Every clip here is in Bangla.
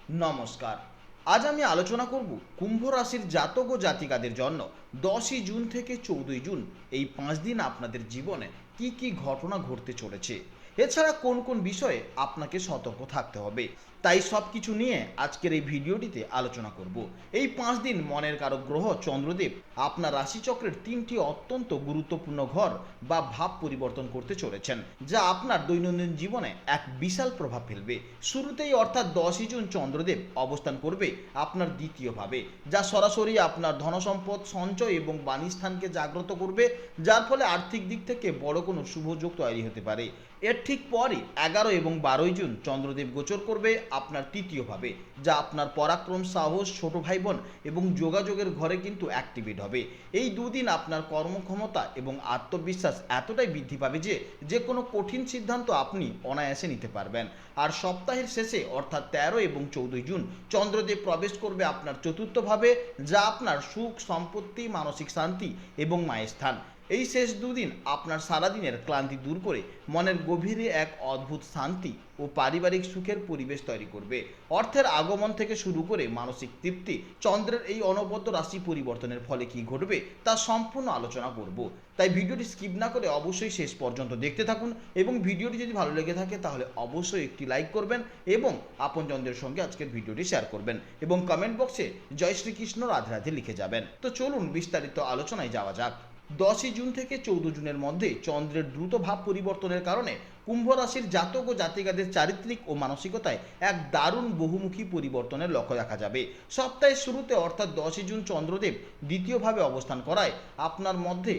নমস্কার। আজ আমি আলোচনা করব কুম্ভ রাশির জাতক ও জাতিকাদের জন্য 10ই জুন থেকে 14ই জুন এই 5 দিন আপনাদের জীবনে কি কি ঘটনা ঘটতে চলেছে, এছাড়া কোন কোন বিষয়ে আপনাকে সতর্ক থাকতে হবে। তাই সব কিছু নিয়ে আজকের এই ভিডিওটিতে আলোচনা করব। এই 5 দিন মনের কারক গ্রহ চন্দ্রদেব আপনার রাশিচক্রের 3টি অত্যন্ত গুরুত্বপূর্ণ ঘর বা ভাব পরিবর্তন করতে চলেছেন, যা আপনার দৈনন্দিন জীবনে এক বিশাল প্রভাব ফেলবে। শুরুতেই অর্থাৎ 10ই জুন চন্দ্রদেব অবস্থান করবে আপনার দ্বিতীয় ভাবে, যা সরাসরি আপনার ধনসম্পদ, সঞ্চয় এবং বাণীস্থানকে জাগ্রত করবে, যার ফলে আর্থিক দিক থেকে বড় কোনো শুভযোগ তৈরি হতে পারে। এর ঠিক পরই 11 এবং 12ই জুন চন্দ্রদেব গোচর করবে আপনার তৃতীয় ভাবে, যা আপনার পরাক্রম, সাহস, ছোট ভাই বোন এবং যোগাযোগের ঘরে কিন্তু অ্যাক্টিভেট হবে। এই দুদিন আপনার কর্মক্ষমতা এবং আত্মবিশ্বাস এতটাই বৃদ্ধি পাবে যে যে কোনো কঠিন সিদ্ধান্ত আপনি অনায়াসে নিতে পারবেন। আর সপ্তাহের শেষে অর্থাৎ 13 এবং 14 জুন চন্দ্রদেব প্রবেশ করবে আপনার চতুর্থ ভাবে, যা আপনার সুখ, সম্পত্তি, মানসিক শান্তি এবং মায়ের স্থান। এই শেষ দুদিন আপনার সারাদিনের ক্লান্তি দূর করে মনের গভীরে এক অদ্ভুত শান্তি ও পারিবারিক সুখের পরিবেশ তৈরি করবে। অর্থের আগমন থেকে শুরু করে মানসিক তৃপ্তি, চন্দ্রের এই অনবদ্য রাশি পরিবর্তনের ফলে কি ঘটবে তা সম্পূর্ণ আলোচনা করব। তাই ভিডিওটি স্কিপ না করে অবশ্যই শেষ পর্যন্ত দেখতে থাকুন, এবং ভিডিওটি যদি ভালো লেগে থাকে তাহলে অবশ্যই একটি লাইক করবেন এবং আপনজনদের সঙ্গে আজকের ভিডিওটি শেয়ার করবেন, এবং কমেন্ট বক্সে জয় শ্রীকৃষ্ণ, রাধে রাধে লিখে যাবেন। তো চলুন বিস্তারিত আলোচনায় যাওয়া যাক। 10ই জুন থেকে 14 জুনের মধ্যে চন্দ্রের দ্রুত ভাব পরিবর্তনের কারণে কুম্ভ রাশির জাতক ও জাতিকাদের চারিত্রিক ও মানসিকতায় এক দারুণ বহুমুখী পরিবর্তনের লক্ষ্য দেখা যাবে। সপ্তাহের শুরুতে অর্থাৎ 10ই জুন চন্দ্রদেব দ্বিতীয়ভাবে অবস্থান করায় আপনার মধ্যে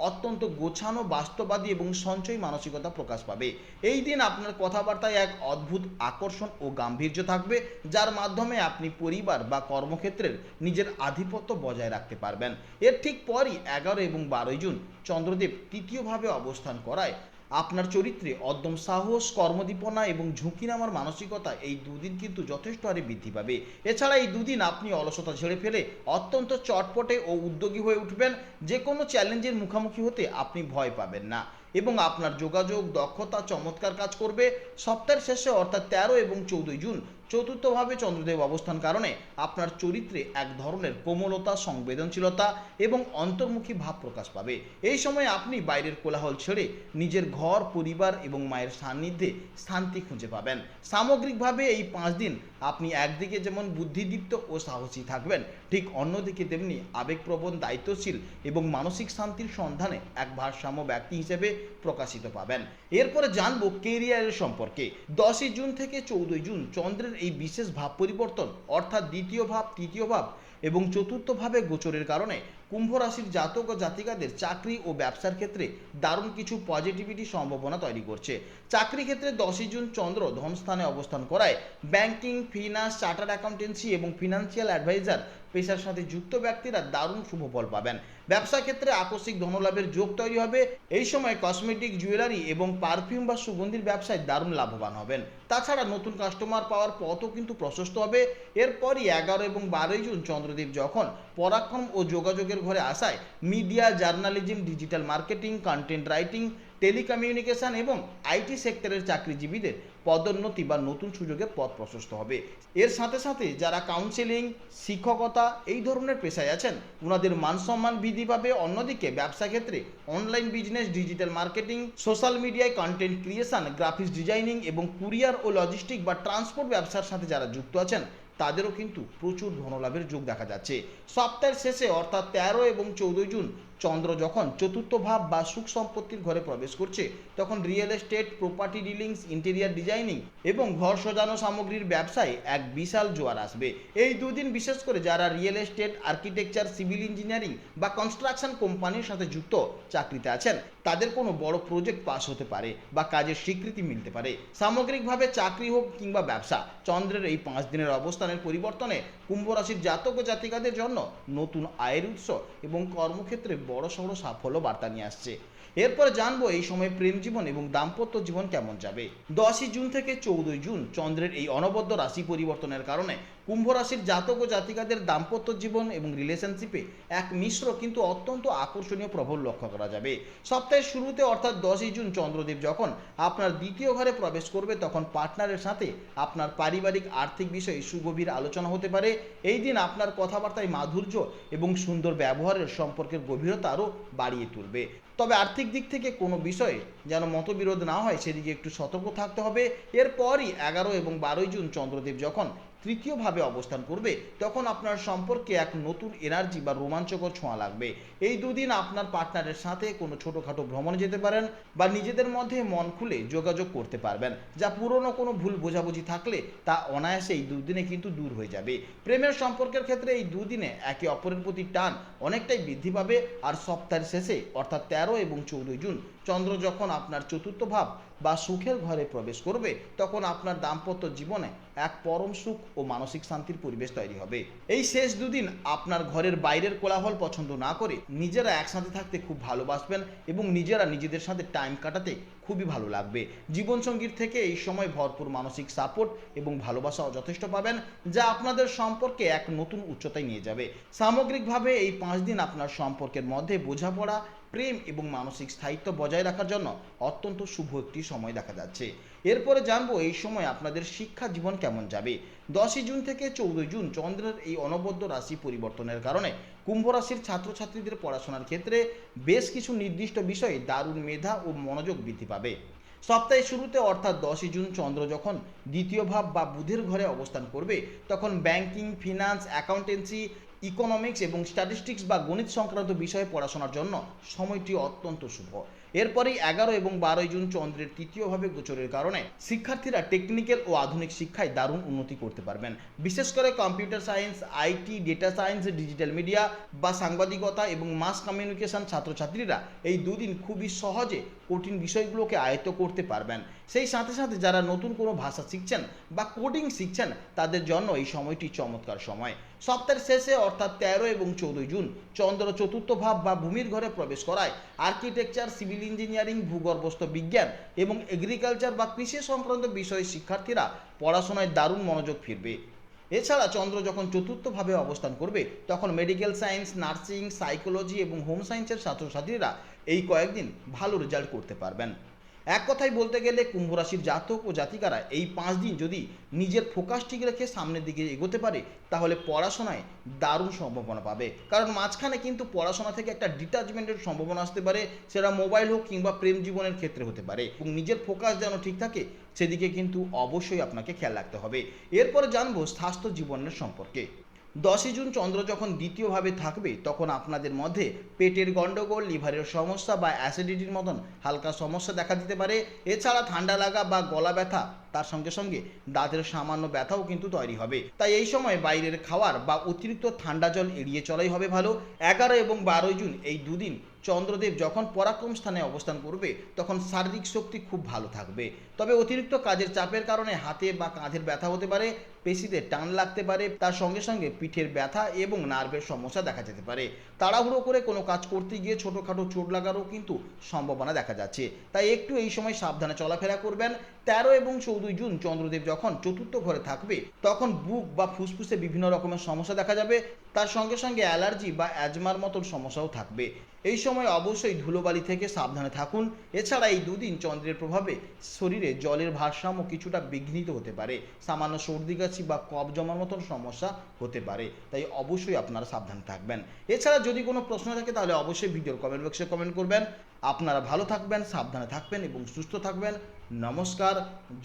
অত্যন্ত গোছানো, বাস্তববাদী এবং সঞ্চয়ী মানসিকতা প্রকাশ পাবে। এই দিন আপনার কথাবার্তায় এক অদ্ভুত আকর্ষণ ও গাম্ভীর্য থাকবে, যার মাধ্যমে আপনি পরিবার বা কর্মক্ষেত্রের নিজের আধিপত্য বজায় রাখতে পারবেন। এর ঠিক পরই 11 এবং 12ই জুন চন্দ্রদেব তৃতীয়ভাবে অবস্থান করায় আপনার চরিত্রে অদ্যম সাহস, কর্মদীপনা এবং ঝুঁকি নেওয়ার মানসিকতা এই দুদিন কিন্তু যথেষ্ট হারে বৃদ্ধি পাবে। এছাড়া এই দুদিন আপনি অলসতা ঝেড়ে ফেলে অত্যন্ত চটপটে ও উদ্যোগী হয়ে উঠবেন। যে কোনো চ্যালেঞ্জের মুখোমুখি হতে আপনি ভয় পাবেন না এবং আপনার যোগাযোগ দক্ষতা চমৎকার কাজ করবে। সপ্তাহের শেষে অর্থাৎ 13 এবং 14 জুন চতুর্থভাবে চন্দ্রদেব অবস্থান কারণে আপনার চরিত্রে এক ধরনের কোমলতা, সংবেদনশীলতা এবং অন্তর্মুখী ভাব প্রকাশ পাবে। এই সময় আপনি বাইরের কোলাহল ছেড়ে নিজের ঘর, পরিবার এবং মায়ের সান্নিধ্যে শান্তি খুঁজে পাবেন। সামগ্রিকভাবে এই 5 দিন আপনি একদিকে যেমন বুদ্ধিদীপ্ত ও সাহসী থাকবেন, ঠিক অন্যদিকে তেমনি আবেগপ্রবণ, দায়িত্বশীল এবং মানসিক শান্তির সন্ধানে এক ভারসাম্য ব্যক্তি হিসেবে প্রকাশিত পাবেন। এরপরে জানবো কেরিয়ারের সম্পর্কে। 10ই জুন থেকে 14 জুন চন্দ্রের এই বিশেষ ভাব পরিবর্তন অর্থাৎ দ্বিতীয় ভাব, তৃতীয় ভাব এবং চতুর্থ ভাবে গোচরের কারণে কুম্ভ রাশির জাতক ও জাতিকাদের চাকরি ও ব্যবসার ক্ষেত্রে দারুণ কিছু পজিটিভিটি সম্ভাবনা তৈরি করছে। চাকরি ক্ষেত্রে 10ই জুন চন্দ্র ধনস্থানে অবস্থান করায় ব্যাংকিং, ফিনান্স, চার্টার্ড অ্যাকাউন্টেন্সি এবং ফিনান্সিয়াল অ্যাডভাইজার পেশার সাথে যুক্ত ব্যক্তিরা দারুণ শুভফল পাবেন। ব্যবসা ক্ষেত্রে আকস্মিক ধনলাভের যোগ তৈরি হবে। এই সময় কসমেটিক, জুয়েলারি এবং পারফিউম বা সুগন্ধির ব্যবসায় দারুণ লাভবান হবেন। তাছাড়া নতুন কাস্টমার পাওয়ার পথও কিন্তু প্রশস্ত হবে। এরপরই 11 এবং 12ই জুন চন্দ্রদেব যখন পরাক্রম ও যোগাযোগের ঘরে আসায় media, journalism, digital marketing, content writing, telecommunication এবং আইটি সেক্টরের চাকরিজীবীদের পদোন্নতি বা নতুন সুযোগের পথ প্রশস্ত হবে। এর সাথে সাথে যারা কাউন্সেলিং, শিক্ষকতা এই ধরনের পেশায় আছেন ওনাদের মান সম্মান বৃদ্ধি পাবে। অন্যদিকে ব্যবসা ক্ষেত্রে online business, digital marketing, social মিডিয়ায় কন্টেন্ট ক্রিয়েশন, গ্রাফিক্স ডিজাইনিং এবং কুরিয়ার ও লজিস্টিক বা ট্রান্সপোর্ট ব্যবসার সাথে যারা যুক্ত আছেন তাদেরও কিন্তু প্রচুর ধনলাভের যোগ দেখা যাচ্ছে। সপ্তাহের শেষে অর্থাৎ 13 এবং 14 জুন চন্দ্র যখন চতুর্থ ভাব বা সুখ সম্পত্তির ঘরে প্রবেশ করছে, তখন real estate, property dealings, interior designing এবং ঘর সাজানো সামগ্রীর ব্যবসায় এক বিশাল জোয়ার আসবে। এই দুদিন বিশেষ করে যারা real estate, architecture, civil engineering বা কনস্ট্রাকশন কোম্পানির সাথে যুক্ত চাকরিতে আছেন তাদের কোনো বড় প্রজেক্ট পাস হতে পারে বা কাজের স্বীকৃতি মিলতে পারে। সামগ্রিকভাবে চাকরি হোক কিংবা ব্যবসা, চন্দ্রের এই 5 দিনের অবস্থানের পরিবর্তনে কুম্ভ রাশির জাতক ও জাতিকাদের জন্য নতুন আয়ের উৎস এবং কর্মক্ষেত্রে বড়সড় সাফল্য বার্তা নিয়ে আসছে। এরপরে জানবো এই সময় প্রেম জীবন এবং দাম্পত্য জীবন কেমন যাবে। 10ই জুন থেকে 14ই জুন চন্দ্রের এই অনবদ্য রাশি পরিবর্তনের কারণে কুম্ভ রাশির জাতক ও জাতিকাদের দাম্পত্য জীবন এবং রিলেশনশিপে এক মিশ্র কিন্তু অত্যন্ত আকর্ষণীয় প্রভাব লক্ষ্য করা যাবে। সপ্তাহের শুরুতে অর্থাৎ 10ই জুন চন্দ্রদেব যখন আপনার দ্বিতীয় ঘরে প্রবেশ করবে তখন পার্টনারের সাথে আপনার পারিবারিক আর্থিক বিষয়ে সুগভীর আলোচনা হতে পারে। এই দিন আপনার কথাবার্তায় মাধুর্য এবং সুন্দর ব্যবহারের সম্পর্কের গভীরতা আরও বাড়িয়ে তুলবে। তবে আর্থিক দিক থেকে কোনো বিষয়ে যেন মতবিরোধ না হয় সেদিকে একটু সতর্ক থাকতে হবে। এরপরই 11 এবং 12ই জুন চন্দ্রদেব যখন তৃতীয়ভাবে অবস্থান করবে তখন আপনার সম্পর্কে এক নতুন এনার্জি বা রোমাঞ্চকর ছোঁয়া লাগবে। এই দুদিন আপনার পার্টনারের সাথে কোনো ছোটোখাটো ভ্রমণে যেতে পারেন বা নিজেদের মধ্যে মন খুলে যোগাযোগ করতে পারবেন, যা পুরনো কোনো ভুল বোঝাবুঝি থাকলে তা অনায়াসে এই দুদিনে কিন্তু দূর হয়ে যাবে। প্রেমের সম্পর্কের ক্ষেত্রে এই দুদিনে একে অপরের প্রতি টান অনেকটাই বৃদ্ধি পাবে। আর সপ্তাহের শেষে অর্থাৎ 13 এবং 14ই জুন চন্দ্র যখন আপনার চতুর্থ ভাব বা সুখের ঘরে প্রবেশ করবে তখন আপনার দাম্পত্য জীবনে এক পরম সুখ ও মানসিক শান্তির পরিবেশ তৈরি হবে। এই শেষ দুদিন আপনার ঘরের বাইরের কোলাহল পছন্দ না করে নিজেরা একসাথে থাকতে খুব ভালোবাসবেন এবং নিজেরা নিজেদের সাথে টাইম কাটাতে খুবই ভালো লাগবে। জীবনসঙ্গীর থেকে এই সময় ভরপুর মানসিক সাপোর্ট এবং ভালোবাসাও যথেষ্ট পাবেন, যা আপনাদের সম্পর্কে এক নতুন উচ্চতায় নিয়ে যাবে। সামগ্রিকভাবে এই 5 দিন আপনার সম্পর্কের মধ্যে বোঝাপড়া, প্রেম এবং মানসিক স্থায়িত্ব বজায় রাখার জন্য অত্যন্ত শুভ একটি সময় দেখা যাচ্ছে। এরপরে জানবো এই সময় আপনাদের শিক্ষা জীবন কেমন যাবে। 10ই জুন থেকে 14ই জুন চন্দ্রের এই অনবদ্য রাশি পরিবর্তনের কারণে কুম্ভ রাশির ছাত্রছাত্রীদের পড়াশোনার ক্ষেত্রে বেশ কিছু নির্দিষ্ট বিষয়ে দারুণ মেধা ও মনোযোগ বৃদ্ধি পাবে। সপ্তাহের শুরুতে অর্থাৎ 10ই জুন চন্দ্র যখন দ্বিতীয় ভাব বা বুধের ঘরে অবস্থান করবে তখন ব্যাংকিং, ফিনান্স, অ্যাকাউন্টেন্সি, ইকোনমিক্স এবং স্ট্যাটিস্টিক্স বা গণিত সংক্রান্ত বিষয়ে পড়াশোনার জন্য সময়টি অত্যন্ত শুভ। এরপরেই 11 এবং 12ই জুন চন্দ্রের তৃতীয়ভাবে গোচরের কারণে শিক্ষার্থীরা টেকনিক্যাল ও আধুনিক শিক্ষায় দারুণ উন্নতি করতে পারবেন। বিশেষ করে computer science, IT, data science, digital media বা সাংবাদিকতা এবং মাস কমিউনিকেশন ছাত্রছাত্রীরা এই দুদিন খুবই সহজে কঠিন বিষয়গুলোকে আয়ত্ত করতে পারবেন। সেই সাথে সাথে যারা নতুন কোনো ভাষা শিখছেন বা কোডিং শিখছেন তাদের জন্য এই সময়টি চমৎকার সময়। সপ্তাহের শেষে অর্থাৎ 13 এবং 14ই জুন চন্দ্র চতুর্থ ভাব বা ভূমির ঘরে প্রবেশ করায় আর্কিটেকচার, সিভিল ইঞ্জিনিয়ারিং, ভূগর্ভস্থ বিজ্ঞান এবং এগ্রিকালচার বা কৃষি সংক্রান্ত বিষয়ে শিক্ষার্থীরা পড়াশোনায় দারুণ মনোযোগ ফিরবে। এছাড়া চন্দ্র যখন চতুর্থভাবে অবস্থান করবে তখন মেডিকেল সায়েন্স, নার্সিং, সাইকোলজি এবং হোম সায়েন্সের ছাত্রছাত্রীরা এই কয়েকদিন ভালো রেজাল্ট করতে পারবেন। এক কথায় বলতে গেলে কুম্ভ রাশির জাতক ও জাতিকারা এই 5 দিন যদি নিজের ফোকাস ঠিক রেখে সামনের দিকে এগোতে পারে তাহলে পড়াশোনায় দারুণ সম্ভাবনা পাবে। কারণ মাঝখানে কিন্তু পড়াশোনা থেকে একটা ডিটাচমেন্টের সম্ভাবনা আসতে পারে, সেটা মোবাইল হোক কিংবা প্রেম জীবনের ক্ষেত্রে হতে পারে, এবং নিজের ফোকাস যেন ঠিক থাকে সেদিকে কিন্তু অবশ্যই আপনাকে খেয়াল রাখতে হবে। এরপরে জানবো স্বাস্থ্য জীবনের সম্পর্কে। 10ই জুন চন্দ্র যখন দ্বিতীয়ভাবে থাকবে তখন আপনাদের মধ্যে পেটের গণ্ডগোল, লিভারের সমস্যা বা অ্যাসিডিটির মতন হালকা সমস্যা দেখা দিতে পারে। এছাড়া ঠান্ডা লাগা বা গলা ব্যথা, তার সঙ্গে সঙ্গে দাঁতের সামান্য ব্যথাও কিন্তু তৈরি হবে। তাই এই সময় বাইরের খাওয়ার বা অতিরিক্ত ঠান্ডা জল এড়িয়ে চলাই হবে ভালো। 11 এবং 12ই জুন এই দুদিন চন্দ্রদেব যখন পরাক্রম স্থানে অবস্থান করবে তখন শারীরিক শক্তি খুব ভালো থাকবে। তবে অতিরিক্ত কাজের চাপের কারণে হাতে বা কাঁধের ব্যথা হতে পারে, পেশিতে টান লাগতে পারে, তার সঙ্গে সঙ্গে পিঠের ব্যথা এবং নার্ভের সমস্যা দেখা যেতে পারে। তাড়াহুড়ো করে কোনো কাজ করতে গিয়ে ছোটোখাটো চোট লাগারও কিন্তু সম্ভাবনা দেখা যাচ্ছে। তাই একটু এই সময় সাবধানে চলাফেরা করবেন। 13 এবং 14ই জুন চন্দ্রদেব যখন চতুর্থ ঘরে থাকবে তখন বুক বা ফুসফুসে বিভিন্ন রকমের সমস্যা দেখা যাবে, তার সঙ্গে সঙ্গে অ্যালার্জি বা অ্যাজমার মতন সমস্যাও থাকবে। এই সময় অবশ্যই ধুলোবালি থেকে সাবধানে থাকুন। এছাড়া এই দুদিন চন্দ্রের প্রভাবে শরীরে জলের ভারসাম্য কিছুটা বিঘ্নিত হতে পারে, সামান্য সর্দি কাশি বা কফ জমার মতন সমস্যা হতে পারে, তাই অবশ্যই আপনারা সাবধানে থাকবেন। এছাড়া যদি কোনো প্রশ্ন থাকে তাহলে অবশ্যই ভিডিওর কমেন্ট বক্সে কমেন্ট করবেন। আপনারা ভালো থাকবেন, সাবধানে থাকবেন এবং সুস্থ থাকবেন। নমস্কার,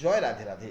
জয় রাধে রাধে।